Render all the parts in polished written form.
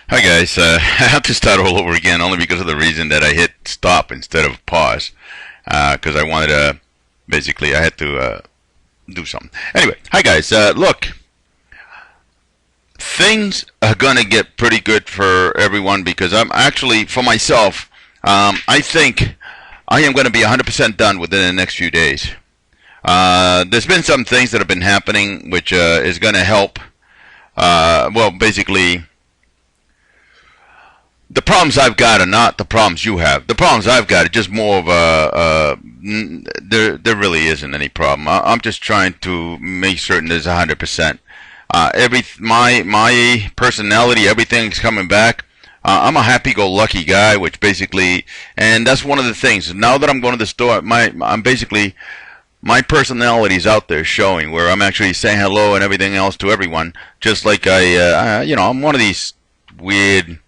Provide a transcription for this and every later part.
Hi guys, I have to start all over again only because of the reason that I hit stop instead of pause. Because I wanted to, basically, I had to do something. Anyway, hi guys, look, things are going to get pretty good for everyone because I'm actually, for myself, I think I am going to be 100% done within the next few days. There's been some things that have been happening which is going to help, well, basically, the problems I've got are not the problems you have. The problems I've got are just more of there really isn't any problem. I'm just trying to make certain there's 100%. My personality, everything's coming back. I'm a happy-go-lucky guy, which basically, and that's one of the things. Now that I'm going to the store, I'm basically, my personality is out there showing, where I'm actually saying hello and everything else to everyone, just like I'm one of these weird,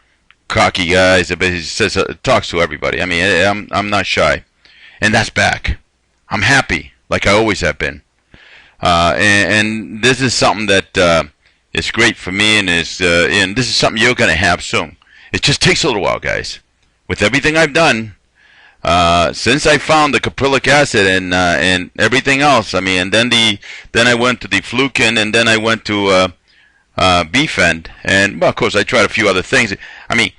cocky guys that basically says talks to everybody. I mean, I'm not shy, and that's back. I'm happy, like I always have been, and this is something that is great for me, and this is something you're gonna have soon. It just takes a little while, guys. With everything I've done since I found the Caprylic Acid and everything else, I mean, and then I went to the Flukin, and then I went to Befend, and well, of course I tried a few other things. I mean,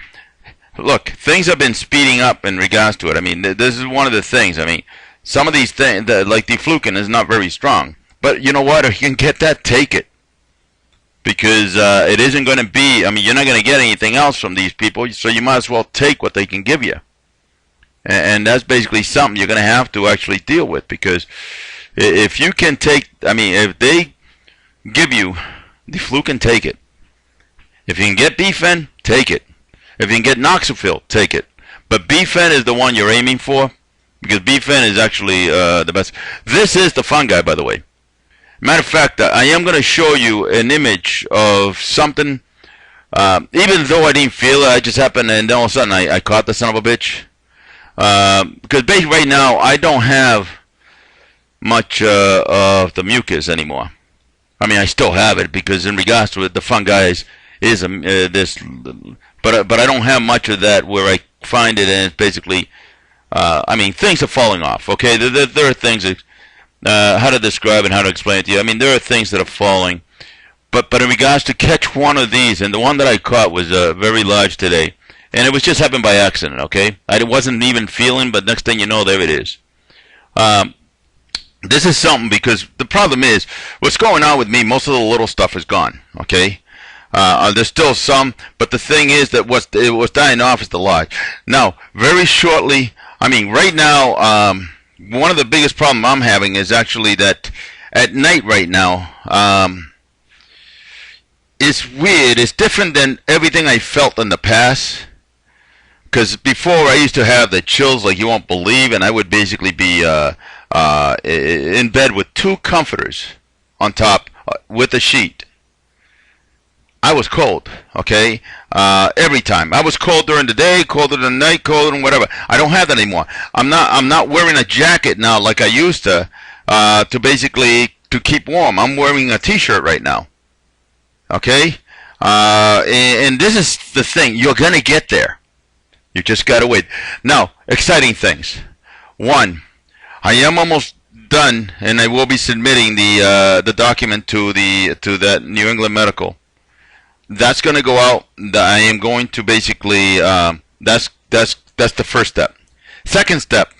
look, things have been speeding up in regards to it. I mean, this is one of the things. I mean, some of these things, like the Flukin, is not very strong, but you know what? If you can get that, take it, because it isn't going to be. I mean, you're not going to get anything else from these people, so you might as well take what they can give you, and that's basically something you're going to have to actually deal with, because if you can take, I mean, if they give you the Flukin, take it. If you can get Bfen, take it. If you can get Noxophil, take it. But Bfen is the one you're aiming for, because Bfen is actually the best. This is the fungi, by the way. Matter of fact, I am going to show you an image of something. Even though I didn't feel it, I just happened, and then all of a sudden I caught the son of a bitch. Because basically right now I don't have much of the mucus anymore. I mean, I still have it, because in regards to it, the fungi is this, but I don't have much of that where I find it, and it's basically, I mean, things are falling off. Okay, there are things that, how to describe and how to explain it to you. I mean, there are things that are falling, but in regards to catch one of these, and the one that I caught was very large today, and it was just happened by accident. Okay, I wasn't even feeling, but next thing you know, there it is. This is something, because the problem is, what's going on with me, most of the little stuff is gone, okay? There's still some, but the thing is that it was dying off is the large. Now, very shortly, I mean, right now, one of the biggest problem I'm having is actually that at night right now, it's weird, it's different than everything I felt in the past. Because before I used to have the chills like you won't believe, and I would basically be in bed with two comforters on top with a sheet. I was cold, okay? Every time. I was cold during the day, colder than night, colder than whatever. I don't have that anymore. I'm not wearing a jacket now like I used to basically to keep warm. I'm wearing a t-shirt right now. Okay? And this is the thing. You're going to get there. You just got to wait. Now, exciting things. One, I am almost done, and I will be submitting the document to that New England Medical. That's going to go out. I am going to basically that's the first step. Second step,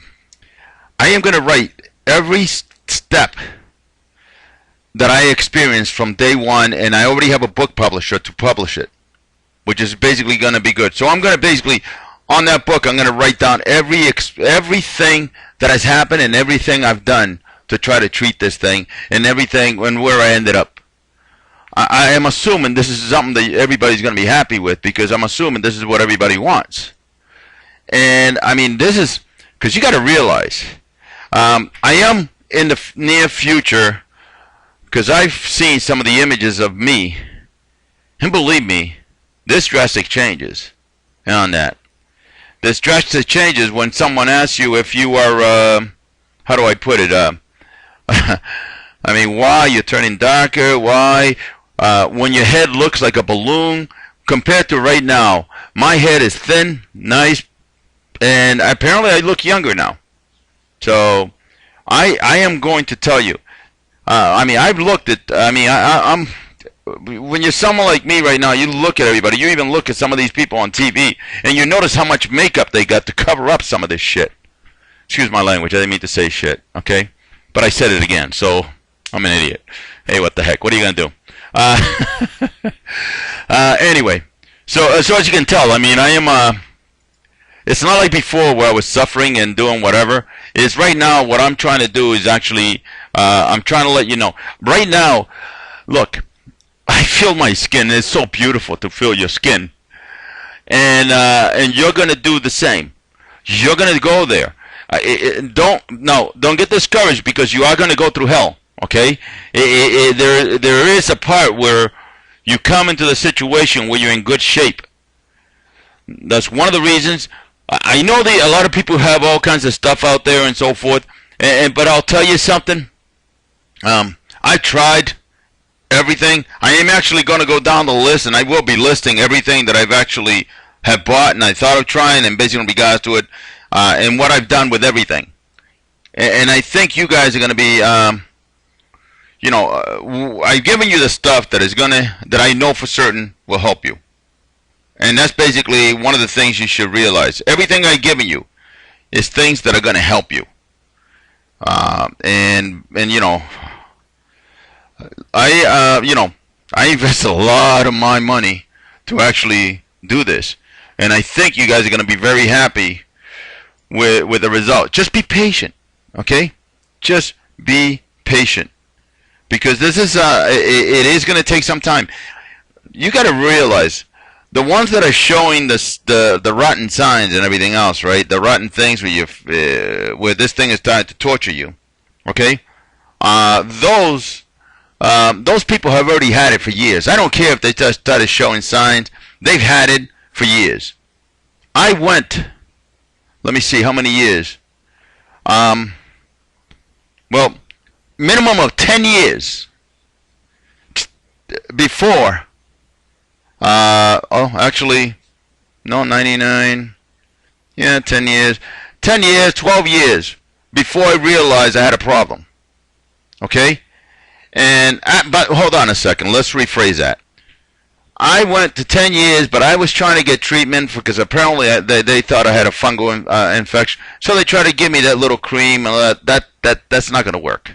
I am going to write every step that I experienced from day one, and I already have a book publisher to publish it, which is basically going to be good. So I'm going to basically, on that book, I'm going to write down everything that has happened and everything I've done to try to treat this thing, and everything and where I ended up. I am assuming this is something that everybody's going to be happy with, because I'm assuming this is what everybody wants. And I mean, this is because you got to realize, I am in the near future, because I've seen some of the images of me, and believe me, there's drastic changes on that. There's drastic changes when someone asks you if you are, how do I put it? I mean, why you're turning darker? Why when your head looks like a balloon? compared to right now, my head is thin, nice, and apparently I look younger now. So I am going to tell you. I mean, I've looked at. I mean, I'm. When you're someone like me right now, you look at everybody. You even look at some of these people on TV, and you notice how much makeup they got to cover up some of this shit. Excuse my language. I didn't mean to say shit. Okay, but I said it again, so I'm an idiot. Hey, what the heck? What are you gonna do? Anyway, so as you can tell, I mean, I am. It's not like before where I was suffering and doing whatever. It's right now what I'm trying to do is actually, I'm trying to let you know. Right now, look, I feel my skin. It's so beautiful to feel your skin. And you're going to do the same. You're going to go there. Don't get discouraged because you are going to go through hell, okay? There is a part where you come into the situation where you're in good shape. That's one of the reasons. I know that a lot of people have all kinds of stuff out there and so forth, but I'll tell you something. I tried everything. I am actually going to go down the list, and I will be listing everything that I've actually have bought and I thought of trying, and basically in regards to it, and what I've done with everything. And I think you guys are going to be, I've given you the stuff that I know for certain will help you. And that's basically one of the things you should realize. Everything I've given you is things that are going to help you. And I invest a lot of my money to actually do this. And I think you guys are going to be very happy with the result. Just be patient, okay? Just be patient. Because this is, it is going to take some time. You got to realize, the ones that are showing the rotten signs and everything else, right? The rotten things where this thing is trying to torture you, okay? Those people have already had it for years. I don't care if they just started showing signs. They've had it for years. I went, let me see, how many years? Well, minimum of 10 years before. Actually, no, 99. Yeah, 10 years. 10 years, 12 years before I realized I had a problem. Okay? But hold on a second. Let's rephrase that. I went to 10 years, but I was trying to get treatment because apparently they thought I had a fungal infection. So they tried to give me that little cream, and that's not going to work.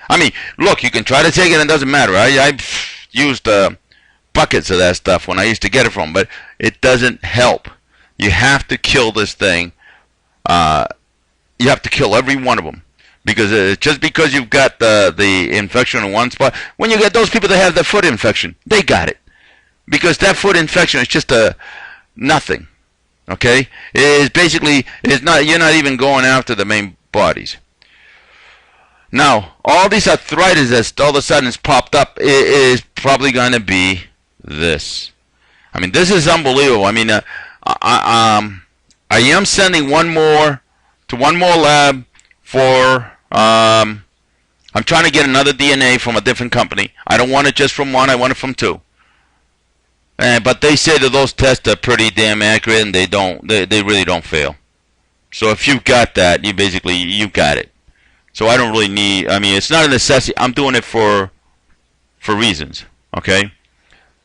I mean, look, you can try to take it, and it doesn't matter. I used buckets of that stuff when I used to get it from, but it doesn't help. You have to kill this thing. You have to kill every one of them. Because just because you've got the infection in one spot, when you get those people that have the foot infection, they got it. Because that foot infection is just nothing. Okay? You're not even going after the main bodies. Now, all these arthritis that all of a sudden has popped up is probably going to be this. I mean, this is unbelievable. I mean, I am sending one more lab for. I'm trying to get another DNA from a different company. I don't want it just from one. I want it from two. But they say that those tests are pretty damn accurate, and they really don't fail. So if you've got that, you got it. So I don't really need. I mean, it's not a necessity. I'm doing it for reasons. Okay.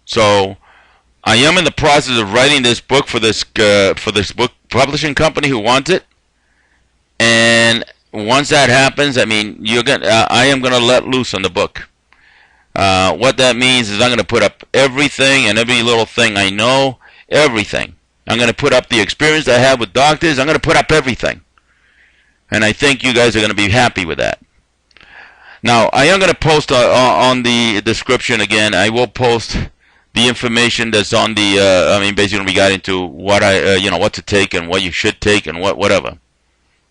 So I am in the process of writing this book for this book publishing company who wants it, and once that happens, I mean, I am gonna let loose on the book. What that means is I'm gonna put up everything and every little thing I know, everything. I'm gonna put up the experience I have with doctors. I'm gonna put up everything, and I think you guys are gonna be happy with that. Now, I am gonna post on the description again. I will post the information that's on the. Basically, we got into what what to take and what you should take and whatever.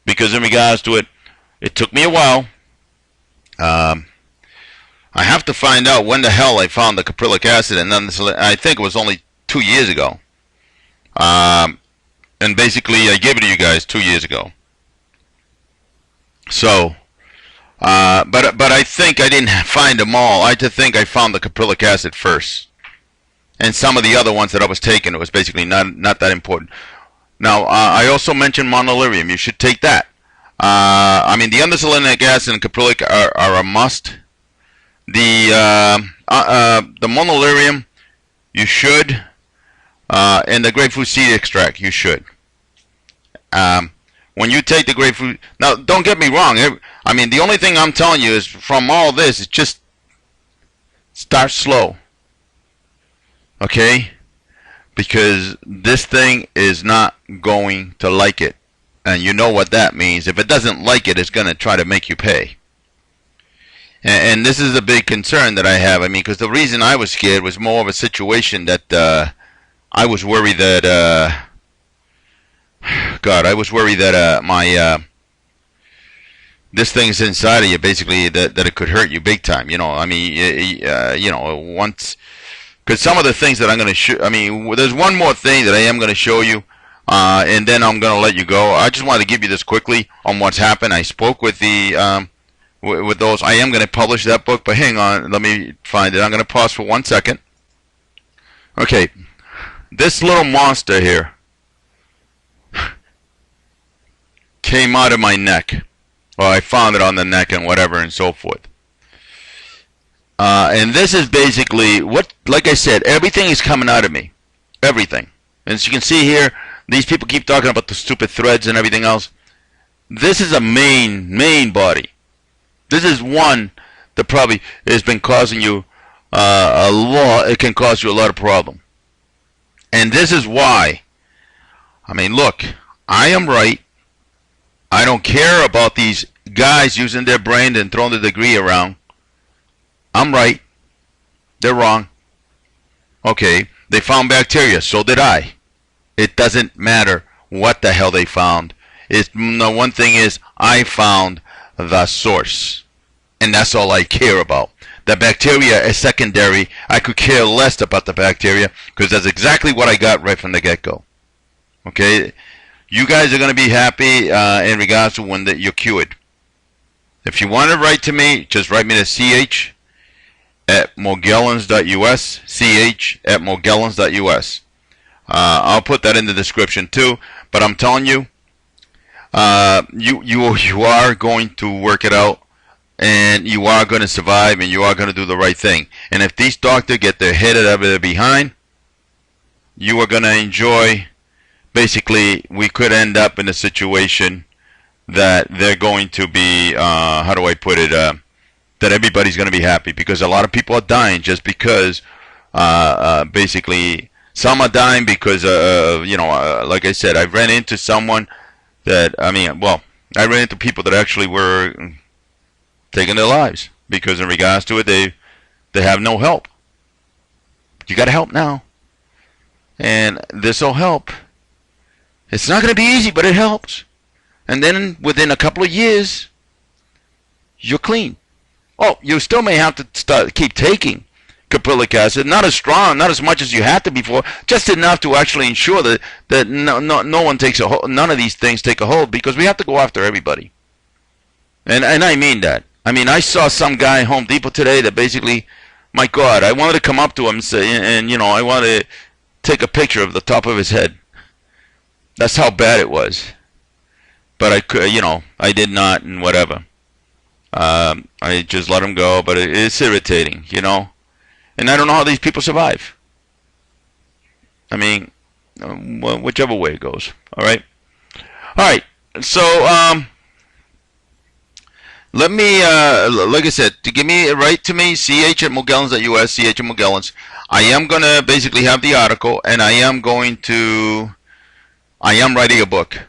Because in regards to it, it took me a while. I have to find out when the hell I found the caprylic acid, and then I think it was only 2 years ago. And basically, I gave it to you guys 2 years ago. So, but I think I didn't find them all. I just think I found the caprylic acid first, and some of the other ones that I was taking, it was basically not that important. Now, I also mentioned Monolaurin. You should take that. I mean, the Undecylenic Acid and Caprylic are a must. The Monolaurin, you should, and the Grapefruit Seed Extract, you should. When you take the grapefruit, now don't get me wrong. I mean, the only thing I'm telling you is from all this is just start slow. Okay? Because this thing is not going to like it. And you know what that means. If it doesn't like it, it's going to try to make you pay. And this is a big concern that I have. I mean, because the reason I was scared was more of a situation that I was worried that, God, I was worried that my this thing's inside of you, basically, that it could hurt you big time. You know, I mean, you know, once... Because some of the things that I'm going to show, I mean, there's one more thing that I am going to show you, and then I'm going to let you go. I just wanted to give you this quickly on what's happened. I spoke with the, with those. I am going to publish that book, but hang on, let me find it. I'm going to pause for 1 second. Okay, this little monster here came out of my neck. Well, I found it on the neck and whatever and so forth. And this is basically what, like I said, everything is coming out of me. Everything. And as you can see here, these people keep talking about the stupid threads and everything else. This is a main body. This is one that probably has been causing you a lot. It can cause you a lot of problem. And this is why. I mean, look, I am right. I don't care about these guys using their brain and throwing the degree around. I'm right. They're wrong. Okay, they found bacteria. So did I. It doesn't matter what the hell they found. The one thing is, I found the source. And that's all I care about. The bacteria is secondary. I could care less about the bacteria because that's exactly what I got right from the get-go. Okay? You guys are going to be happy in regards to when you're cured. If you want to write to me, just write me to ch@morgellons.us, ch@morgellons.us. I'll put that in the description too. But I'm telling you, you are going to work it out, and you are going to survive, and you are going to do the right thing. And if these doctors get their head out of their behind, you are going to enjoy. Basically, we could end up in a situation that they're going to be, how do I put it, that everybody's going to be happy, because a lot of people are dying just because, basically, some are dying because, you know, like I said, I ran into someone that, I mean, well, I ran into people that actually were taking their lives because in regards to it, they have no help. You got to help now. And this will help. It's not going to be easy, but it helps. And then within a couple of years, you're clean. Oh, you still may have to keep taking caprylic acid, not as strong, not as much as you had to before, just enough to actually ensure that no one takes a hold, none of these things take a hold, because we have to go after everybody. And I mean that. I mean, I saw some guy at Home Depot today that basically, my God, I wanted to come up to him and say, and you know, I wanted to take a picture of the top of his head. That's how bad it was. But I could, you know, I did not, and whatever. I just let him go, but it's irritating, you know. And I don't know how these people survive. I mean, whichever way it goes. All right. All right. So, let me, like I said, to give me, write to me, ch@morgellons.us, ch@morgellons. I am going to basically have the article, and I am writing a book.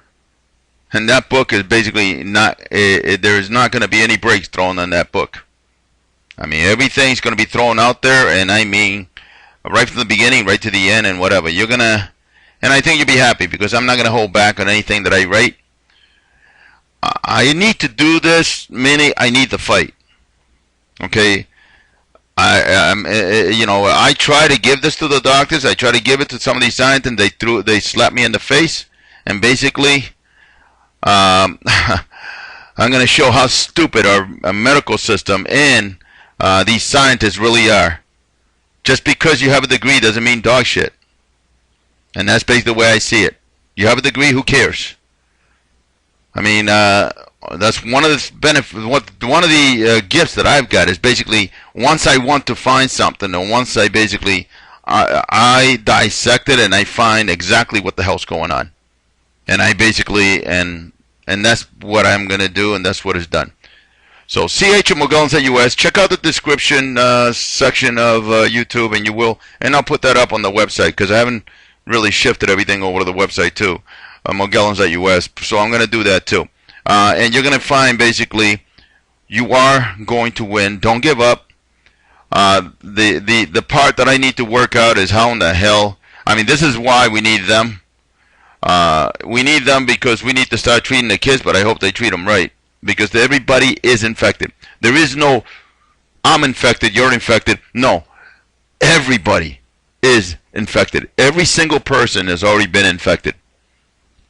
And that book is basically not, there is not going to be any breaks thrown on that book. I mean, everything's going to be thrown out there, and I mean, right from the beginning, right to the end, and whatever. You're going to, and I think you'll be happy, because I'm not going to hold back on anything that I write. I need to do this, meaning I need to fight. Okay? You know, I try to give this to the doctors. I try to give it to some of these scientists, and they slap me in the face, and basically, I'm going to show how stupid our medical system and these scientists really are. Just because you have a degree doesn't mean dog shit. And that's basically the way I see it. You have a degree, who cares? I mean, that's one of the one of the gifts that I've got is basically once I want to find something, or once I basically I dissect it and I find exactly what the hell's going on, and I basically and that's what I'm gonna do, and that's what is done. So CH and Morgellons at US. Check out the description section of YouTube, and you will, and I'll put that up on the website because I haven't really shifted everything over to the website too. Morgellons at US. So I'm going to do that too. And you're going to find basically you are going to win. Don't give up. The part that I need to work out is how in the hell. I mean, this is why we need them. We need them because we need to start treating the kids, but I hope they treat them right. Because everybody is infected. There is no, I'm infected, you're infected. No, everybody is infected. Every single person has already been infected.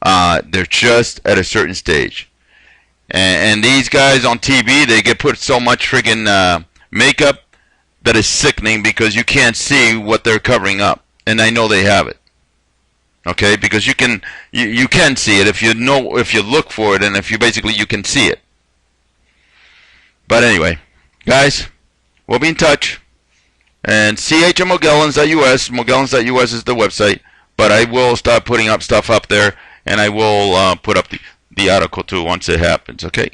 They're just at a certain stage. And these guys on TV, they get put so much friggin' makeup that is sickening because you can't see what they're covering up. And I know they have it. Okay, because you can see it if you know, if you look for it, and if you basically you can see it. But anyway, guys, we'll be in touch. And CH and Morgellons.us. Morgellons.us is the website. But I will start putting up stuff up there, and I will put up the article too once it happens. Okay.